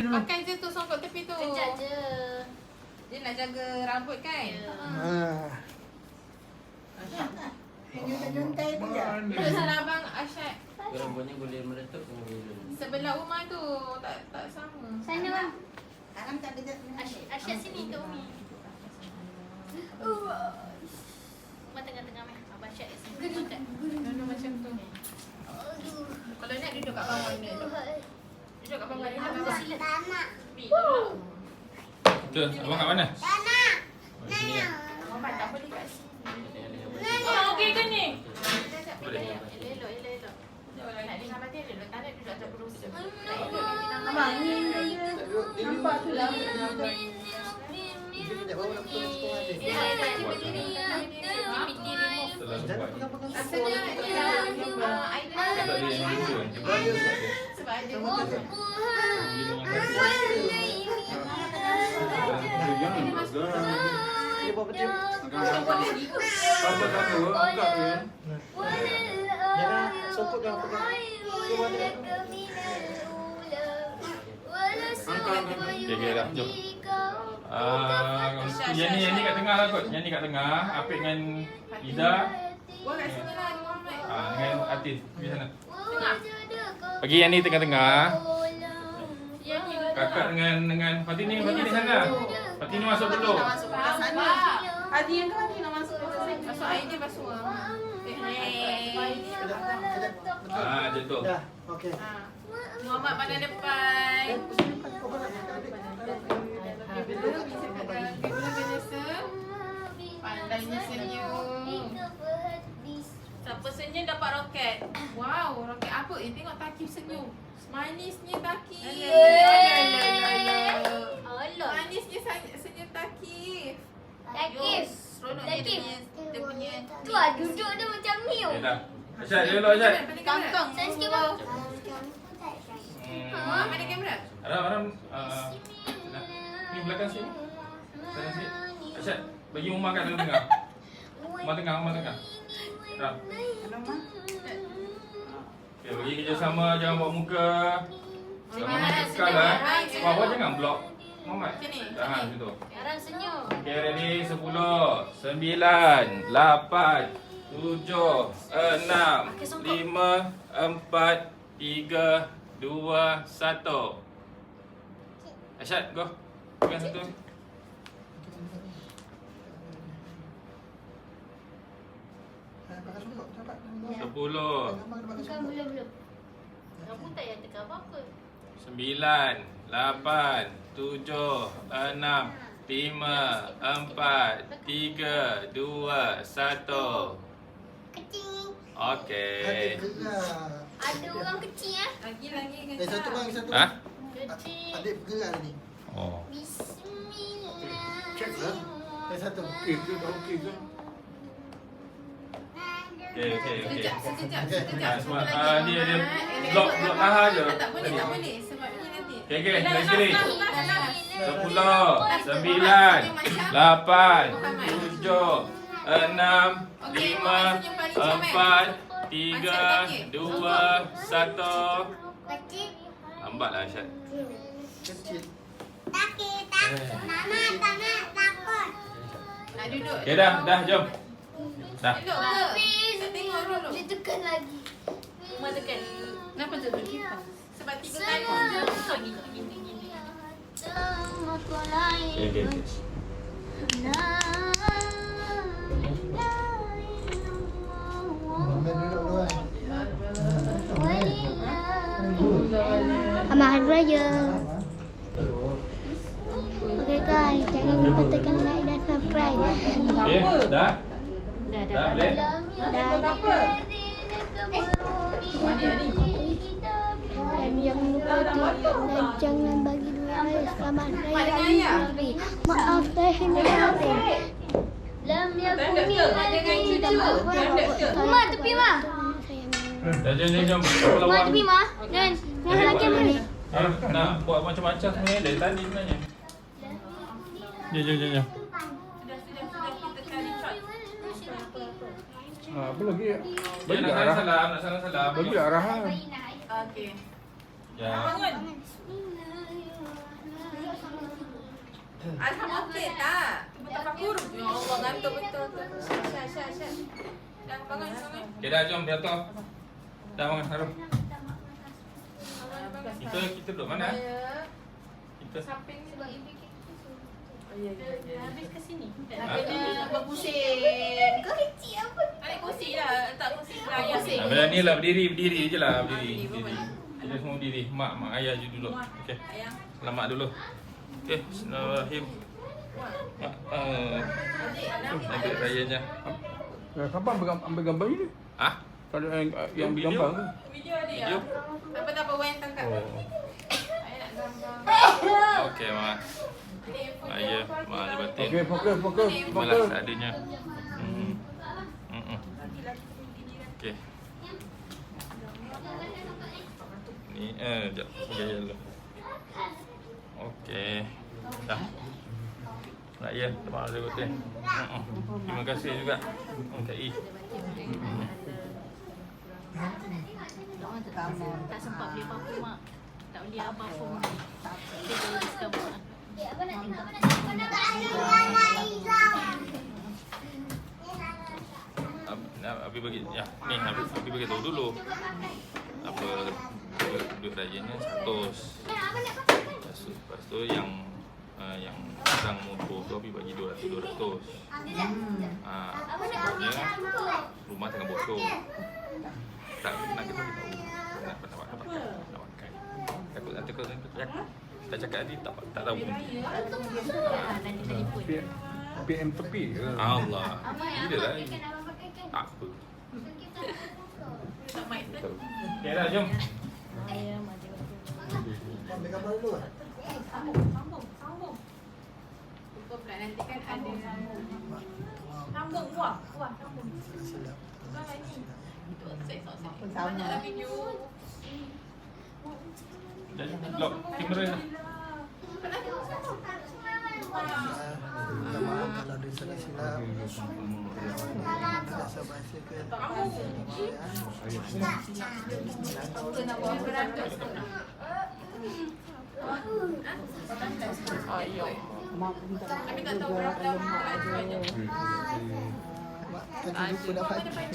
Pakai je tu songkok tepi tu. Kejap je. Dia nak jaga rambut kan? Juntai tu je. Terus salah abang Asyad. Rambutnya boleh meletup ke boleh. Sebelah rumah tu tak sama. Sana bang. Alam tak ada. Asyik sini tu Umi. Mak tengah-tengah meh. Abang Asyik kat sini. Makan. Duduk macam tu. Kalau nak duduk kat bawah ni. Duduk kat bawah ni. Aku silat. Tak nak. Tu, abang kat mana? Tak nak. Oh, sini kan? Abang tak boleh kat sini. Oh, okey ke ni? Boleh. Elok. Nak dengar mati elok. Tak nak duduk atas perusa. Abang ni nampak tu lah. Setelah buat ni. Rasanya Aida Tak ada yang lucu kan? sebab ada Boleh dengan Dia buat betul. apa kata angkat tu ya? Jangan sokot jangan pegang. Okay, dah, jom. Yang ni kat tengah lah kot. Yang ni kat tengah. Apik dengan Ida. Buat kat sini lah Muhammad. Dengan Atif. Pergi sana. Tengah. Bagi yang ni tengah-tengah. Yang ni Kakak dengan Fatini sana. Fatini masuk dulu. Masuk belah sana. Hadi yang kan nak masuk belah sana. Masuk air dia basuh. Jatuh. Dah. Okey. Muhammad pandang depan. Pandainya senyum. Siapa senyum dapat roket. Wow, roket apa? Tengok Takif senyum. Manisnya Takif. Allah. Manisnya senyum Takif. Takif. Seronoknya dia punya. Tu lah duduk dia macam ni. Dah. Asyad, dia elok Asyad. Kangkang. Saya sikit bang. Mana kamera? Aram. Ni belakang sini. Sana sikit. Asyad, bagi Umar kat dalam tengah. Umar tengah. Aram. Okay, bagi kerjasama, jangan buat muka. Sama muka sekal lah. Bawah jangan blok. Muhammad. Jangan situ. Sekarang senyum. Okay, ready? 10, 9, 8, 7, 6, 5, 4, 3, 2, 1. Asyad, go. Pegang satu. Pakai sokot cepat. 10, Bukan belum. Kamu tak payah tekan apa-apa. 9, 8, 7, 6, 5, 4, 3, 2, 1. Kecil. Okay. Ada orang kecil Lagi Satu bang, satu. Ha? Kecil. Adik bergerak ni. Oh. Check lah. Satu. Okay ke? Sekejap. Semua dia blok tahan je. Tak boleh. Sebab ni nanti. Okay, lagi sekali. 10, 9, 8, 7, 6, 5, 4, 3, 2, 1. Lambatlah Asyad. Kecil. Takut. Mama tak nak takut. Nak duduk. Okay dah, jom. Dah. Elok ke? Tak tengok dulu. Dia tekan lagi. Mak tekan. Kenapa tutup kipas? Sebab 3 kali. Kau gini. Okay. Selamat Hari Raya. Okay guys, jangan lupa tekan like dan subscribe. Okay, dah? Dah boleh? Dan jangan lupa dan jangan bagi duit saya. Selamat Raya Idul Fitri. Maaf saya hendak mati. Lam yakun Tanda ke? Dengan cucu. Tanda ke? Mak tepi mak. Dah, jom. Mak tepi mak. Dan yang lagi apa ni? Nak buat macam-macam sebenarnya dari tadi sebenarnya. Jom. Sudah kita kali shot. Apa lagi? Dia nak salam. Bagi arahan. Okey. Ya. Bangun. Alham okey tak? Tertafakur. Ya Allah, ngantuk betul tu. Syah. Dah bangun. Okay dah, jom beratur. Dah bangun Harum. Kita duduk mana? Kita Samping sebab ibu kita. Oh ya. Habis ke sini. Nak berpusing. Kau kecil apa? Adik pusing dah. Tak pusing raya. Bila ni lah berdiri je lah berdiri. Berdiri, Berdiri. Kita semua berdiri. Mak ayah je duduk. Okey. Ayang. Selamat dulu. Okey, bismillahirrahmanirrahim. Mak Nabi rayanya. Kapan ambil gambar ini? Ah? Kalau yang Video. gambar tu. Video ada ya? Video. Tak apa, Wan tangkap. Oh. Ayah nak gambar. Okey, mak. Ayah, mak je batin. Okey, fokus. Malah seadanya. Okey. Ni jap gaya dulu. Okey. Dah. Nak ya, terima kasih betul. Terima kasih juga. KI. Tak sempat beli apa-apa mak. Tak beli apa-apa mak. Kita beli sekarang. Abi bagi ya. Ni Abi bagi tahu dulu. Apa duit rayanya 100. Lepas tu yang sedang motor tu Abi bagi 200. Sebabnya rumah tengah bocor. Tak nak kita bagi tahu. Nak pakai. Takut tak cakap tadi tak tahu pun. Nanti telefon. PM tepi ke? Allah. Bila lah. Tak apa. Tak mic tu. Okey dah, jom. Ayah mak tengok. Ambil gambar dulu. Sambung. Buka pula nanti kan ada. Sambung buah. Sambung. Silap. Bukan ni. Banyak lah video. Lock kamera. Minta maaf kalau ada salah silap. Tidak sebahasa ke. Apa nak buat beratus? Kami tak tahu berapa lama ajuannya. Mak, tadi lupa dapat.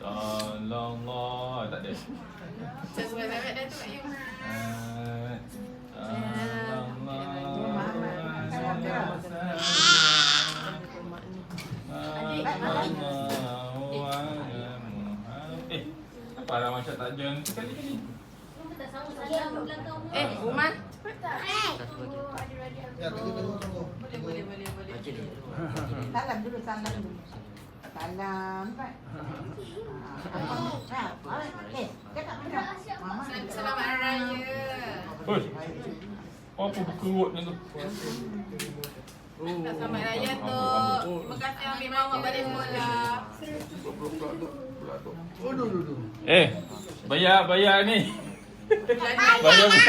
Allah, tak ada. Saya sangat dah tu ayam. Para macam tak join sekali-kali. Uman. Ya, tunggu. Boleh. Salam dulu. Salam. Cakap macam Mama. Selamat Hari Raya. Hoi. Apa berkerutnya tu? Selamat Raya tu. Terima kasih ambil mama balik sekolah. Dulu. Bayar ni.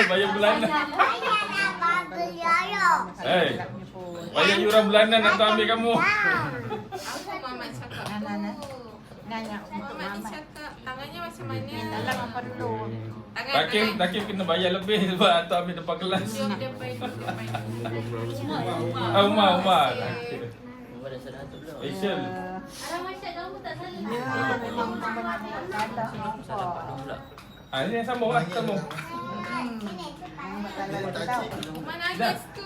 Bayar bulanan. Bayar yuran bulanan nak ambil kamu. Apa Mama cakap tu? Nanya Mama ni cakap tangannya macam mana? dalam apa dulu? Takif kena bayar lebih sebab atau ambil depan kelas. Jom dia main. Umar. Umar dah sadar tu belum? Asian. Alah Masya kamu tak salah. Ya, memang banyak kata. Salah Pak Nur pula. Ini yang sambung lah, sambung. Mana nangis tu?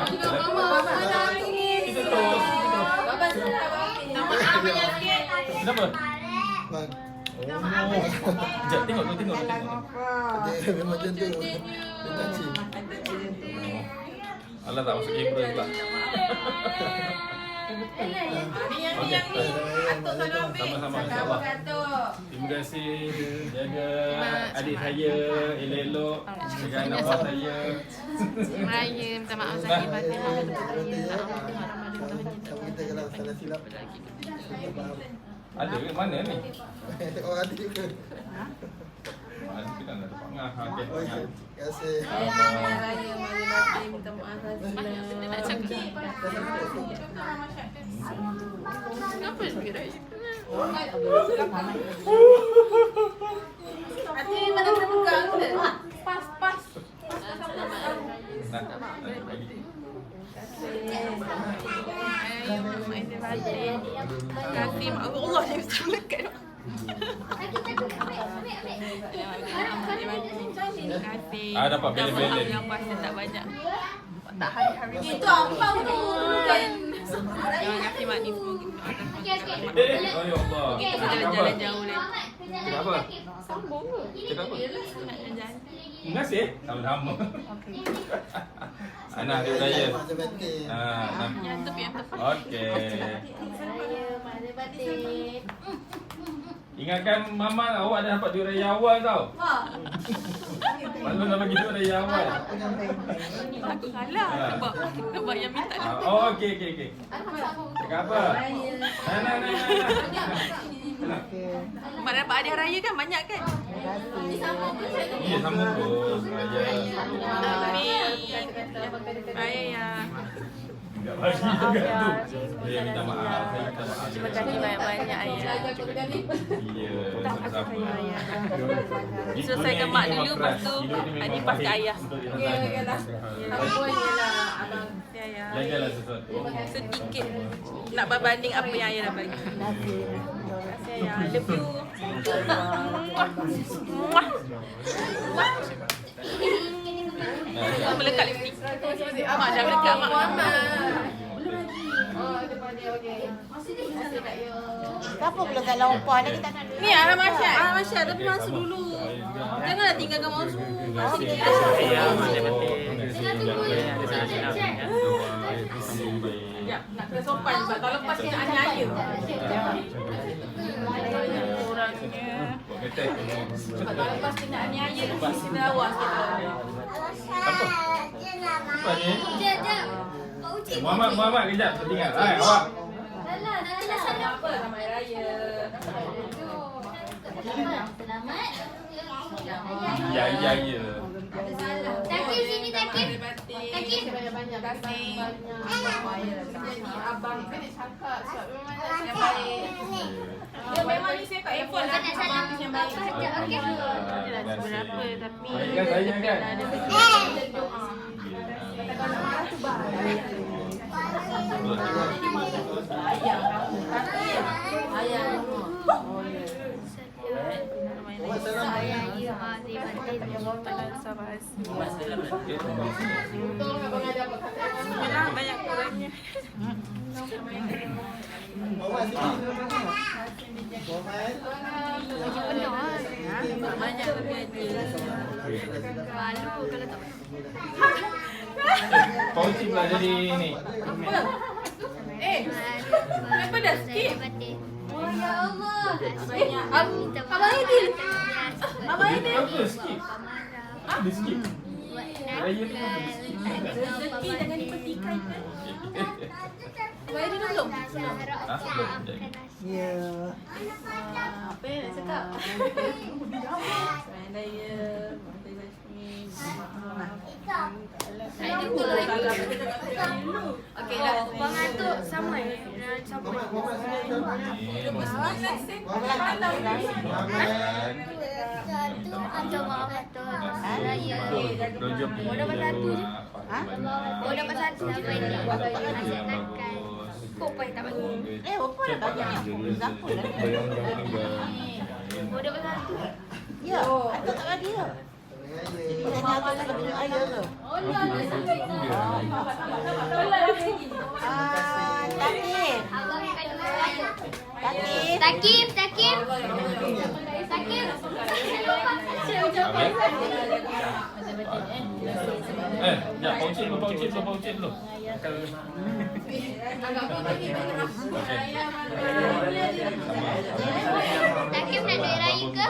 Kita Mama nangis. Kita terus. Baba salah. Nama namanya sikit. Kenapa? Bang, Sekejap, tengok. dia memang macam tu. Dia touching. Alah tak masuk kamera pula. Ni yang ni. Atuk tolong ambil. Sama-sama, Sama insyaAllah. Atuk. Terima kasih jaga adik saya elok-elok dengan abah saya. Raya minta maaf Zaki Fatihah. Kita kalau salah silap. Ada ke mana ni? Oh, ada juga. Kita kan ada pangah. Okey, Oh, ya. pangah. Terima kasih. Raya mari minta maaf Zaki. Nak cakap. Kenapa duit raya kena? Hati mana kena pegang tu? Pas. Terima kasih. Allah yang selamatkan. Terima kasih. Dapat belen-belen. Yang pasti tak banyak. Tak hari-hari. Itu ampau tu. Terima kasih Mak Ni. Oh ya Allah. Kita jalan-jalan jauh lagi. Cakap apa? Sambung ke? Cakap apa? Nak jalan. Terima kasih. Sama-sama. Anak dia raya. Yang tepi. Okey. Ingatkan Mama, awak dah dapat duit raya awal tau. Malu dah bagi duit raya awal. Aku salah sebab yang minta. Oh, okey. Cakap apa? Nah. Mak dapat hadiah raya kan banyak kan? Ya, sambung terus. Amin. Raya ya. Enggak bagi juga tu. Saya minta maaf. Terima kasih banyak-banyak ayah. Ya, sama-sama. Selesaikan mak dulu, lepas tu Adi pasti ayah. Yalah. Ya. Jagalah sesuatu. Sedikit nak berbanding apa yang ayah dah bagi. Terima kasih ayah. Love you. Mak melekat lipstick. Mak dah melekat mak. Siapa pula kat lampau ni kita nak Ni Rahmasyad tapi masuk dulu. Janganlah tinggalkan Mak Su. Ya, nak kena sopan sebab tahun lepas kena aniaya. Orangnya. Sebab tahun lepas kena aniaya lepas kena lawas kita. Apa ni? Muhammad kejap, tertinggal. Hai, awak. Apa ramai raya. Ya. Takif sini, Takif. Takif banyak-banyak kasih. Jadi abang kan dia cakap sebab memang nak yang baik. Dia memang ni saya kat iPhone lah. Abang tu yang baik. Okey. Dia tak seberapa tapi Kan saya kan? banyak kurangnya. Banyak lebih malu kalau tak Pauci pula jadi ni. Kenapa dah skip? Oh ya Allah. Abang Aidil. Abang Aidil. Apa skip? Dia skip. Raya ni apa dia skip? Rezeki jangan dipertikan kan? Abang Aidil dah belum? Belum. Ya. Apa yang nak cakap? Selamat Raya. Aidil pula okey dah. Bang Atuk sama sama. Atau maaf Atuk. Raya. Oh dapat satu je. Oh dapat satu apa ini? Asalkan. Kok pai tak bagi? Apa dah bagi ni? Siapa dah? Oh dapat satu. Ya, aku tak bagi dah. Jadi apa nak bagi ayah tu? Takif. Abang akan raya. Takif. Takif. Ya, pauci dulu. Takif nak duit raya ke?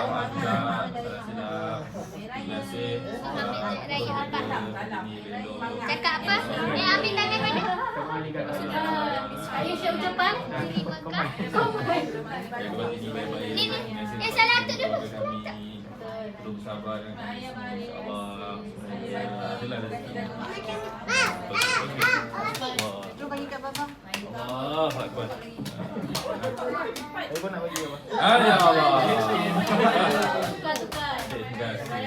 Terima kasih. Ambil duit raya apa? Cakap apa? Ambil tangan mana? Ayo siap ucapan. Terima kasih. Ni. Yang salah Atuk dulu. Perlu bersabar dengan insya-Allah. Adalah rezeki. Tu bagi kat bapa. Allah Akbar. Kau nak bagi apa? Ya Allah. Tukar. Terima kasih.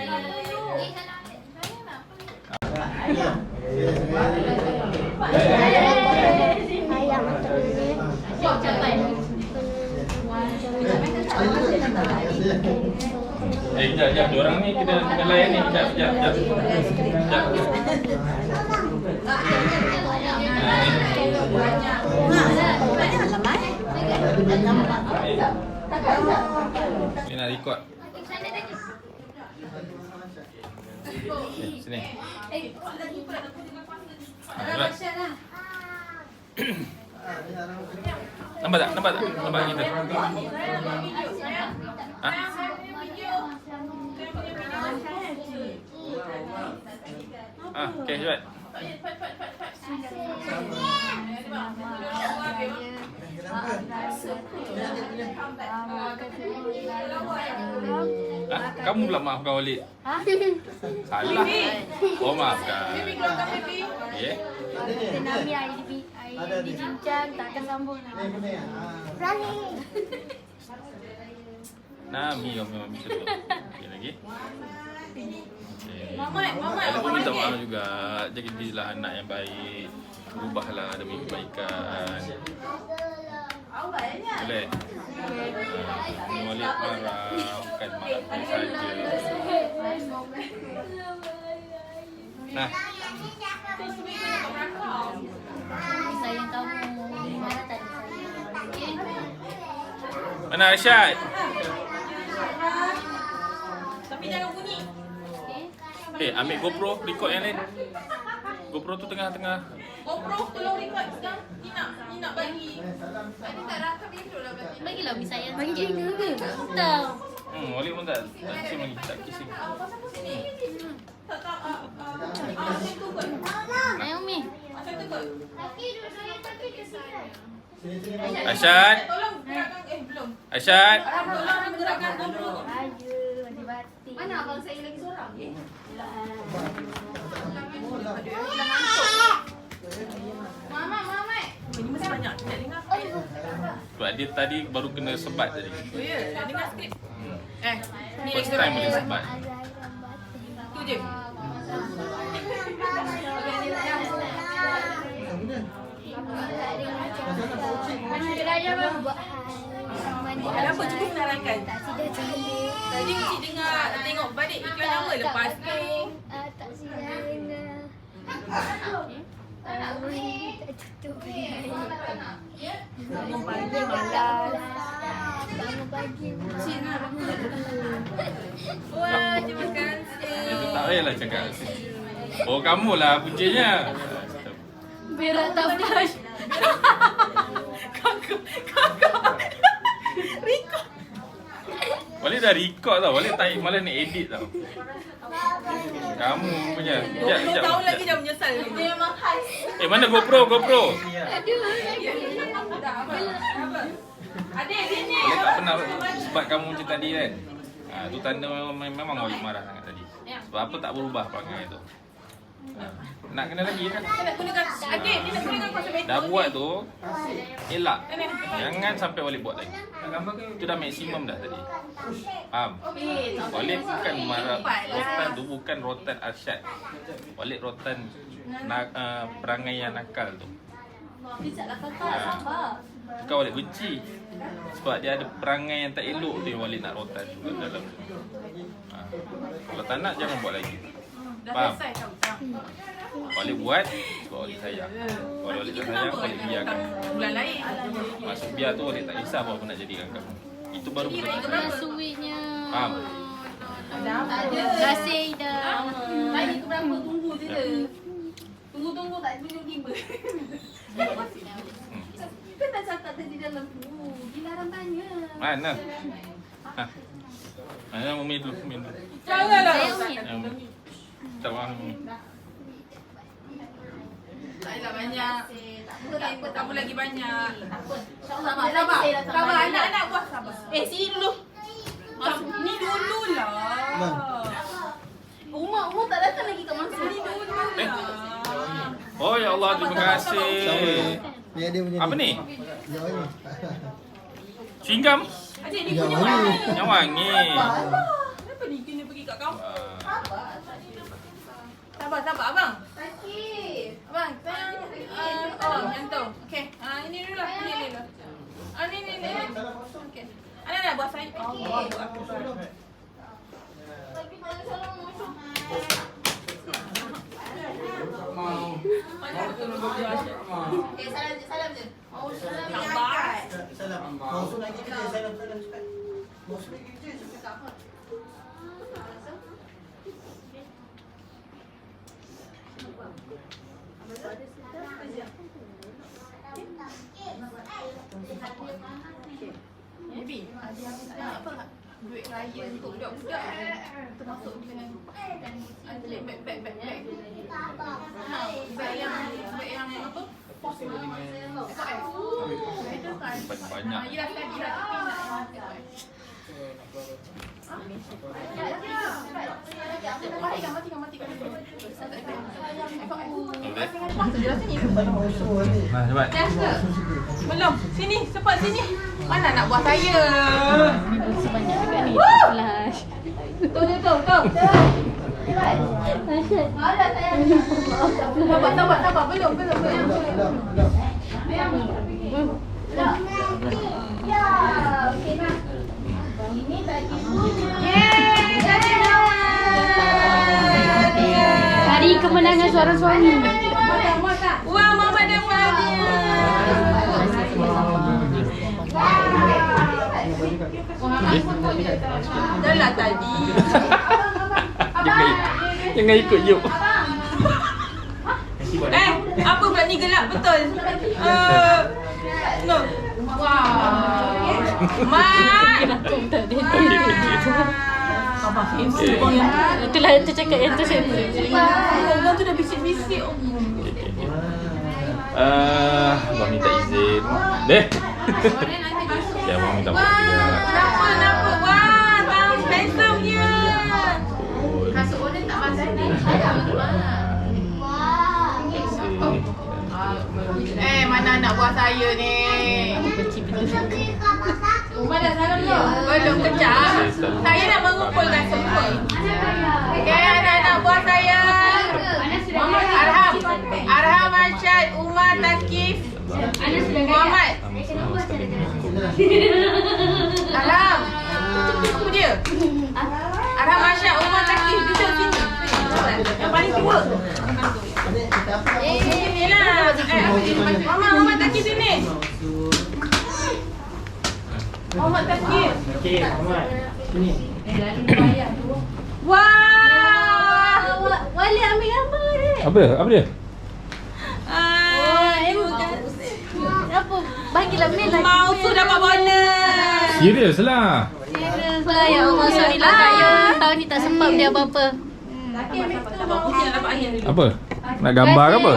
Ayam atau ini. Sekejap. Diorang ni kita layan ni. Sekejap. Ni nak record. Sini. Berat. Nampak tak? Nampak kita? Ha? Okey, cepat. Kamu pula maafkan Walid. Salah. Oh, maafkan. Ya. Nami air dicincang, takkan sambung. Berani. Nami kau memang bisa tu. Okey lagi. Mamat. Aku pun minta maaf juga. Jadilah anak yang baik. Ubahlah demi kebaikan. Boleh? Walid marah. Bukan marah saja. Nah. Sayang kamu. Mana tak disayang? Mana Arsyad? Tapi jangan bunyi. Ambil GoPro, record yang lain. GoPro tu tengah-tengah. GoPro tolong record sekarang. Ni nak bagi. Tadi tak rakam video lah berarti. Bagilah Umi sayang. Bagi dia ke? Tak. Walid pun tak kissing lagi. Tak kissing. Pasal apa sini? Tak. Macam tu kot. Ayang Umi. Macam tu kot. Arsyad. Tolong gerakkan. Belum. Arsyad. Tolong gerakkan GoPro. Ayo, mati-mati. Mana abang saya lagi seorang? Mama. Ini mesti banyak. Tidak dengar. Sebab dia tadi baru kena sebat tadi. Oh ya, dah dengar skrip. Ni First time boleh sebat. Tu je. Ada apa cukup menerangkan? Tadi kecil dengar tengok balik iklan lama lepas tu. Tak silap. Tak tutup. Bangun pagi malas. Bangun pagi. Wah, terima kasih. Itu tak payahlah cakap. Oh, kamulah puncanya. Berak tak flash. Record. Walid dah record tau. Walid tak malah nak edit tau. Kamu punya. 20 tahun lagi dah menyesal. Dia memang khas. Mana GoPro? Adik sini. Walid tak pernah sebat kamu macam tadi kan. Tu tanda memang Walid marah sangat tadi. Sebab apa tak berubah perangai tu. Nak kena lagi kan? Nak gunakan adik ni nak gunakan kuasa betul. Dah buat tu elak. Jangan sampai Walid buat lagi. Itu dah maksimum dah tadi. Faham? Walid bukan marah. Rotan tu bukan rotan Arsyad. Walid rotan perangai yang nakal tu. Bijaklah kakak, sabar. Bukan Walid benci. Sebab dia ada perangai yang tak elok tu yang Walid nak rotan juga dalam tu. Kalau tak nak jangan buat lagi. Dah Faham? selesai kamu. Walid buat sebab Walid sayang. Kalau Walid tak sayang, Walid biarkan. Bulan lain. Maksud biar tu Walid tak kisah apa nak jadikan kamu. Itu baru benda tak sayang. Sweetnya. Faham? Terima kasih Ida. Tadi tu berapa? Tunggu je dia. Tunggu tak tunjuk tiba. Kan dah cakap tadi dalam tu. Dilarang tanya. Mana? Mana Umi dulu, Umi dulu. Janganlah. Umi. Tak faham Umi. Tak payah banyak. Tak apa lagi banyak. Sabar. Sabar anak-anak buat sabar. Sini dulu. Ni dulu lah. Umar tak datang lagi kat mangsa. Ni dulu lah. Oh ya Allah, terima kasih. Ni dia punya Apa ni? Yang ni. Chewing gum? Yang ni. Yang wangi. Kenapa ni kena pergi kat kau? Sabar, abang. Abang, oh, yang tu. Okey. Ini dulu lah. Ini dulu. Ni. Okey. Nak buat saya. Allah Akbar. Salam je. Salam. Mau lagi kerja salam cepat. Mau lagi kerja cepat. Baby, apa duit raya untuk budak-budak termasuk dengan beg. Beg yang apa? Banyak. Yelah tadi lah tapi nak Nah, cepat. belum. Sini, cepat sini. Mana nak buat saya? Sebanyak juga ni. Flash. Tuh. Sabar. Belum. Hari kemenangan seorang suami. Wah, mama dapat hadiah. Dah lah tadi. Jangan ikut yuk. Apa pula ni gelap betul? No. Wow. Mak. Itulah yang tu cakap yang tu sensor. Orang tu dah bisik-bisik. Abang minta izin. Deh. Ya, abang minta maaf juga. Kenapa? Wah, tahu handsome-nya. Kasut orang tak masuk ni. Mana anak buah saya ni? Umar dah salam belum? Belum, kejap. Saya nak mengumpulkan semua. Okey, anak-anak buah saya. Arham, Arsyad, Umar, Takif, Muhammad. Arham. Itu dia. Arham, Arsyad, Umar, Takif. Duduk sini. Yang paling tua. Sini lah. Mama Takif sini. Muhammad Takif. Okey, Muhammad. Sini. Wah. Wali ambil gambar dia. Apa dia? Apa? Bagilah mail lagi. Mau tu dapat bonus. Serius lah. Serius lah. Ya Allah, sorry lah saya. Tahun ni tak sempat dia apa-apa. Apa? Nak gambar ke apa?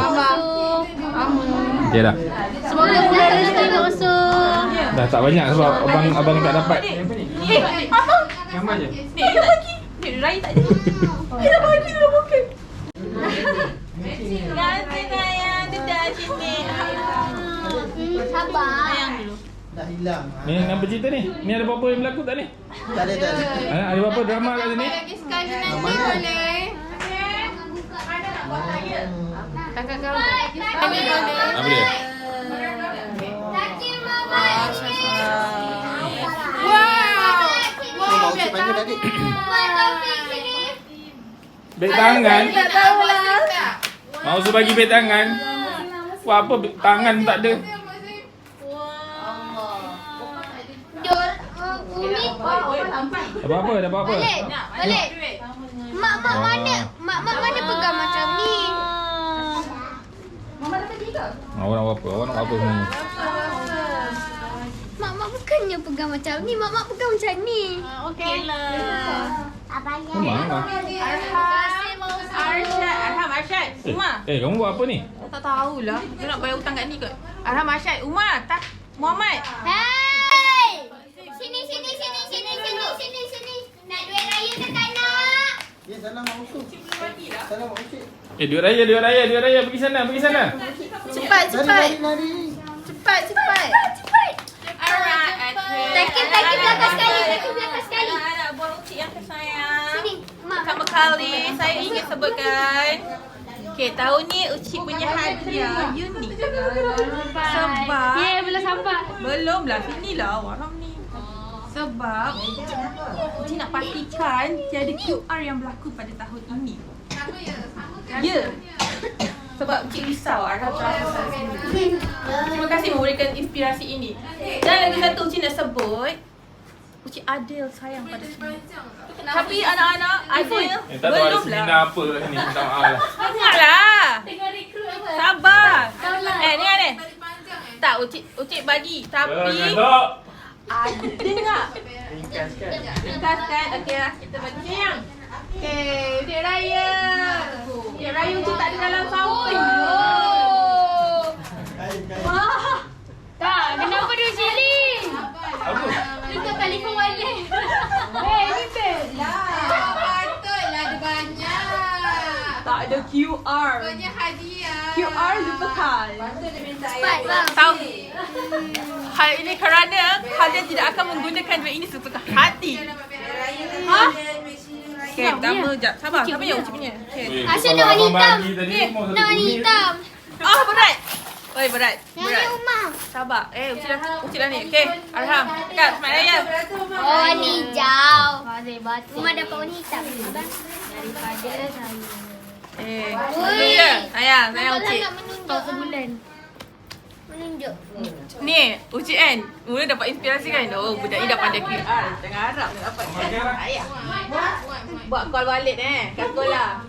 Okey dah. Semoga bulan rezeki kosong. Dah tak banyak sebab abang tak dapat. Abang. Gambar je. Dia bagi. Dia raya tak jadi. Dia dah bagi dah bukan. Ganti sayang. Dia sini. Sabar. Sayang dulu. Dah hilang. Ni apa cerita ni? Ni ada apa-apa yang berlaku tak ni? Tak ada. Ada apa-apa drama kat sini? Lagi sekali nanti boleh. Kakak kau. Apa dia? Mau si panggil tadi. Beg tangan. Mau suruh bagi beg tangan. Wah, apa tangan tak ada. Apa-apa, ada apa-apa? Balik. Mak mana pegang macam ni? Awak nak apa? Awak nak apa sebenarnya? Mak bukannya pegang macam ni. Mak pegang macam ni. Okeylah. Memang lah. Arham, Arsyad, Umar. Kamu buat apa ni? Tak tahulah. Dia nak bayar hutang kat ni kot. Arham, Arsyad, Umar, Muhammad. Hey! Sini. Nak duit raya ke tak nak? Ya, salam Mak Usu. Salam Mak Usu. Duit raya. Pergi sana. Cepat. Lari. Cepat. Alright, okay. Takip belakang sekali. Anak-anak buah ucik yang tersayang. Sini, Mak. Pertama kali saya ingin sebutkan. Okay, tahun ni ucik punya hadiah unik. Sebab belum sampai. belum lah, sinilah waram ni. Sebab ucik nak pastikan tiada QR yang berlaku pada tahun ini. Ya. Sebab ucik risau arah sini. Terima kasih memberikan inspirasi ini. Dan lagi satu ucik nak sebut, ucik Adil sayang pada sini. Tapi anak-anak Adil Tak tahu ada belum seminar lah. apa kat sini. Minta maaf lah. Dengarlah. Sabar. Ni. Tak, ucik bagi. Tapi dengar. Ringkaskan. Okey lah. Kita bagi sayang. Okey, Ucik Raya. Ucik Raya ucik tak ada dalam samping. Wah. Tak, kenapa dia cili? Apa? Dekat telefon wallet. Ni best lah. Patutlah ada banyak. Tak ada QR. Banyak hadiah. QR lupakan. Cepat, bang. Tahu. Hal ini kerana kalian tidak akan menggunakan duit ini sesuka hati. Ha? Okay, pertama sekejap. Sabar, siapa yang ucap punya? Okay. Asal nak warna hitam. Nak warna Ni. hitam. Ah, berat. Oi, berat. Yang ni Berat. Umar. Sabar. Ucap dah ni. Okay, Arham. Dekat, Selamat Raya. Oh, warna hijau. Umar dapat warna hitam. Abang. Daripada saya. Dulu je. Sayang Ucik. nak menunjuk sebulan. Menunjuk. Ni, Ucik kan. Mula dapat inspirasi kan. Oh, budak ni dah pandai QR. Jangan harap dia dapat. Ayah. Buat call balik kat sekolah.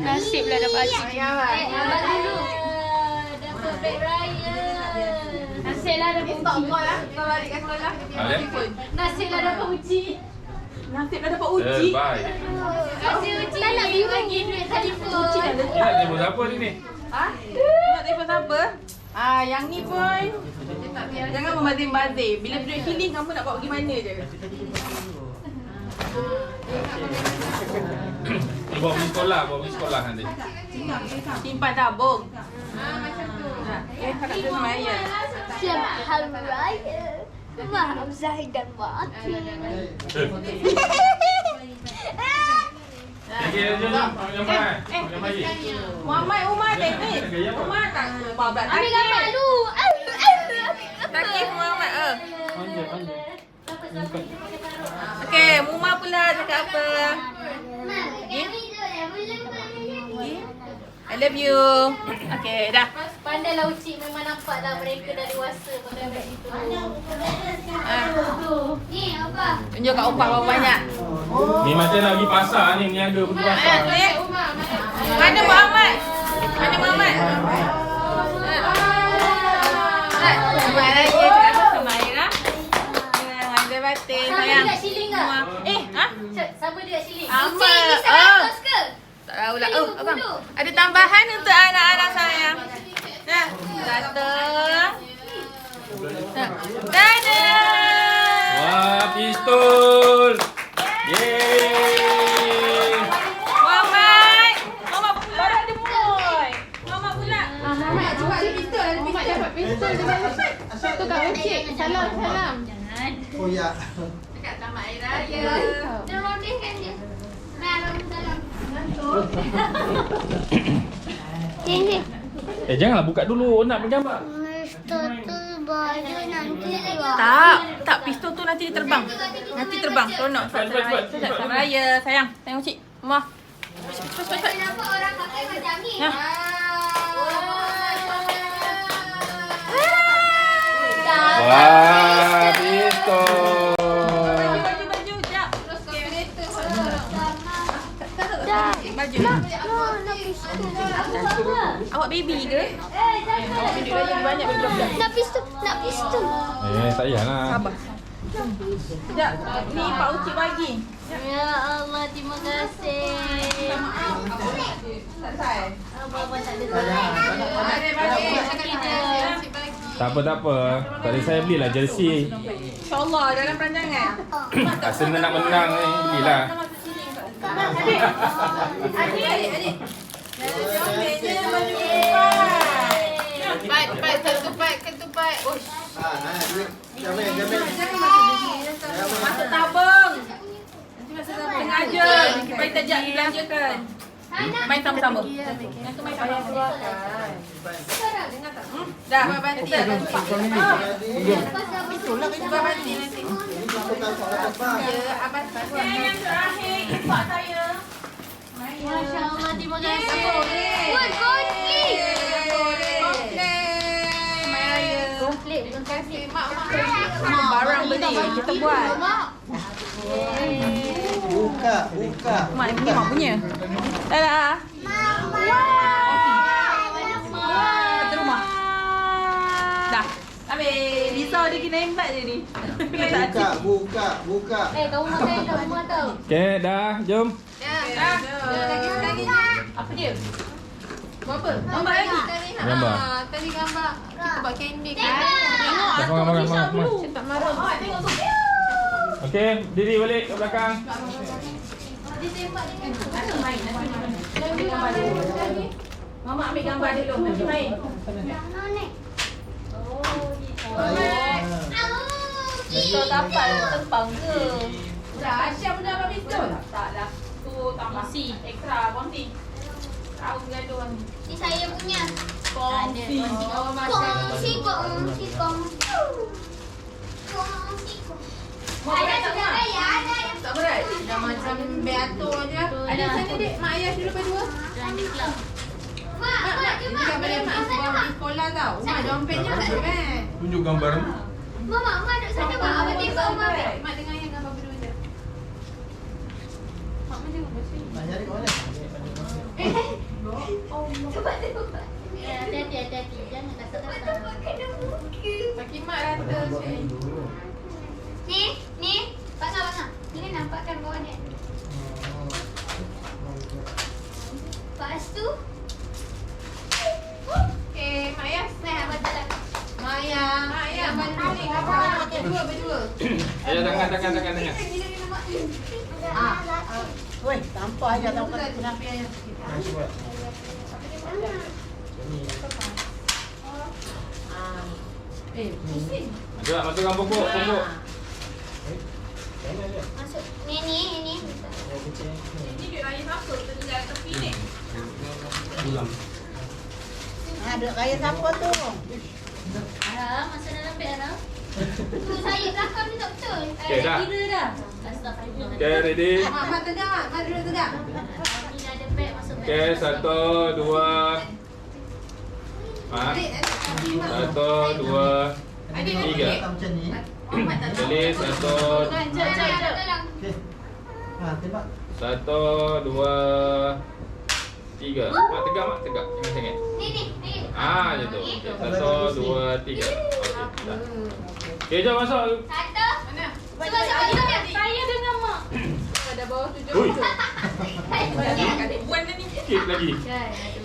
Nasib lah dapat asyik. Sayang lah. Abang dulu. Dapat beg raya. Nasib lah dapat Stop uji. call lah. Call balik kat sekolah. Ada? Nasib lah dapat uji. Nasib dah dapat uji. Bye. Nasib uji. Tak nak biru. Bagi duit telefon. Uji dah Ni nak tengok siapa ni ni? Ha? Nak telefon siapa? Yang ni pun jangan membazir-bazir. Bila duit healing kamu nak bawa pergi mana je? Ni bawa pergi sekolah nanti. Simpan tabung. Macam tu. Harap dia sama ayah. Selamat Hari Raya. Maaf Zahid dan Wati. Jom. Yang baik. Muhammad Umar teknik. Umar tak babak. Ambil gambar dulu. Takif Muhammad. Okey, Muma pula cakap apa? I love you. Okey, dah. Pandailah ucik memang nampak dah mereka dah dewasa pakai beg itu. Ni apa? Tunjuk kat Opah berapa banyak. Ni macam nak pergi pasar ni, niaga pergi pasar. Mana Muhammad? Selamat Raya cakap sama Aira. Ada batin Sama sayang. dekat shilling ke? Sama dia shilling. Sama. Ni 100 ke? Tak tahu lah. Abang. Ada tambahan untuk anak-anak sayang. Nah, datang. Dadah. Wah, pistol. Yeay. Muhammad. Mama baru ada boy. Mama pula. Muhammad cepat ada pistol. Muhammad dapat pistol. Tu kat ucik. Salam. Oh ya. Dekat Taman Air Raya. Dia rodehkan dia. Malam dalam. Ini. Janganlah buka dulu. Nak bergambar. Pistol tu baju nanti Tak, pistol tu nanti dia terbang. Seronok. Cepat. Selamat Raya, sayang. Sayang Cik. Mama. Cepat. Kenapa orang pakai macam ni? Nah. Wah, pistol. Baju. Jap. Baju. Awak baby ke? Awak baby lagi banyak budak-budak. Nak pistol. Tak payahlah. Sabar. Sekejap. Ni Pak Ucik bagi. Ya Allah, terima kasih. Selesai. Abang tak ada Tak apa. Tadi saya belilah jersey. InsyaAllah dalam perancangan. Arsenal nak menang ni, belilah. Adik. Ketupat. buat. Ush. Duit. Jamin. Masuk tabung. Nanti masuk tabung. Sengaja. Supaya tajak dibelanjakan. Main sama-sama. Yang tu main sama-sama. Dengar tak? Dah. Banti. Itulah kena Cuba banti nanti. Ya, abang. Yang terakhir, impak saya. Masya Allah, terima kasih. Good, Komplit. Komplit, terima kasih. Mak. Barang beli, kita buat. Buka. Mak ni mak punya. Dah. Satu rumah. Dah. Habis. Risau dia kena hemat je ni. Buka. Kamu makan kat rumah tau. Okey, dah. Jom. Dah. Lagi. Apa dia? Buat apa? Gambar lagi. Gambar. Tadi gambar. Kita buat candy kan. Makan. Tak marah. Tengok tu. Okey, diri balik ke belakang. Mama ambil gambar dulu. Nanti main. Kita dapat tempang ke? Dah, Aisyah pun dah habis tu? Taklah. Tu tambah ekstra. Bonti. Tahu gaduh ni. Ini saya punya. Kongsi. Awak makan. Ada sudah kaya, ada. Tak berat? Dah macam beatur je. Ada sana dek. Mak ayah dulu berdua. Mak. Ini tak boleh mak. Sebab di sekolah tau. Mak dompetnya tak ada kan? Tunjuk gambar. Mama duduk sana, Mak. Abang tengok Mak. Mak dengan yang gambar berdua je. Mak mana tengok macam ni? Nak cari kat mana? Cuba tengok. Hati-hati. Jangan kata-kata. Bagi mak rata sikit. Ni. Bangga. Ini nampakkan bawah ni. Lepas tu. Okay, Mak Ayah. Nah, betul lah. Mak Ayah. Gambar ni gambar. Berdua. Ya, tangan. Weh, tanpa aja tahu kan. Kenapa ayah? Pusing. Jom, masukkan pokok. Masuk. Ni. Ini duit raya siapa? Tertinggal tepi ni. Ada kaya siapa tu? Masa dalam beg Ara. Tu saya belakang ni tak betul. Okey, dah. Kira dah. Astagfirullah. Okey, ready. Mak tegak. Mak duduk tegak. Ni dah ada beg masuk beg. Okey, 1, 2. Adik, adik. 1, 2, Adik, 3. Macam ni. Muhammad tak tahu. Jadi 1, Tolong. Tembak. 1, 2, 3. Mak tegak. Jangan sengit. Ni. Macam tu. Okey, 1, 2, 3. Okey, dah. Okey, jom masuk. Satu. Mana? Cuba sebab Saya dengan mak. Ada bawah 7. Ui, Adik buan dah ni. sikit lagi.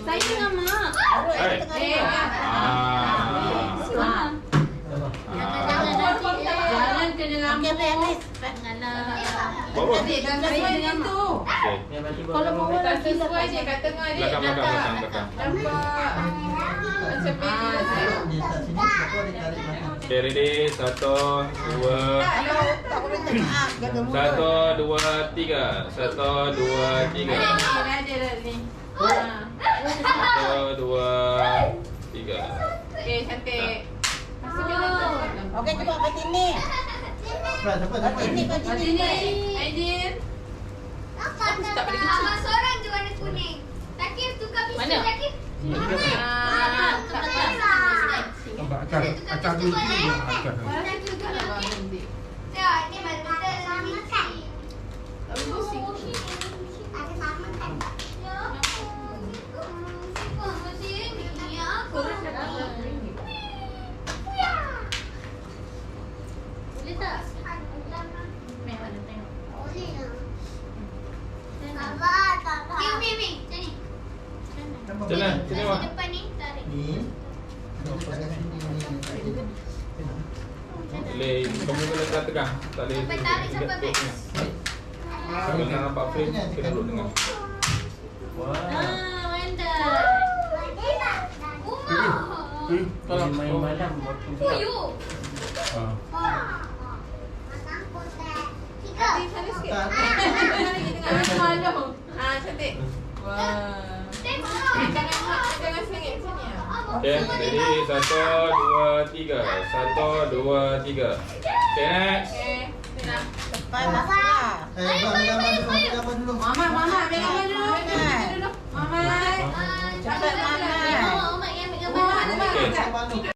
Saya dengan mak. Hai. Jangan kena lambung. Janganlah. Bawa. Adik dah sesuai dia tu. Okey. Kalau bawa Tak lagi sesuai je kat tengah adik. Belakang. Nampak macam baby rasa. Dia tak sini. Lepas tu dia tarik belakang. Okey, ready. 1, 2, Tak boleh tengok. Jaga mulut. 1, 2, 3. 1, 2, 3. Ada dah ni. 1, 2, 3. Okey, cantik. Okey, cuba kat sini. Siapa? Kat sini. Aidin. Tak boleh kecil. Abang seorang je warna kuning. Takif tukar pistol. Mana? Takif. Tak Acak dulu. Acak. Takif tukar okey. Tak, ni baru kita makan. Tak pusing. Ada sama kan? Ya. Boleh tak? Meh mana tengok. Jalan, sini Mak. Depan ni tarik. Ni. Lepas kat sini. Boleh, kamu kena tegang. Tak boleh. Sampai tarik sampai duduk tengah. Kalau nak nampak frame, kena duduk tengah. Mantap. Umar. Tolong. Main malam waktu gelap. Malu. Cantik. Wah. Jangan sengit sini ya. Okay, ready? 1, 2, 3. 1, 2, 3. Okay, next. Ni dah. Cepat lah. Gambar dulu. Mama, ambil gambar dulu. Mama. Cepat Mama. Mak yang ambil gambar. Okay. Gambar dulu.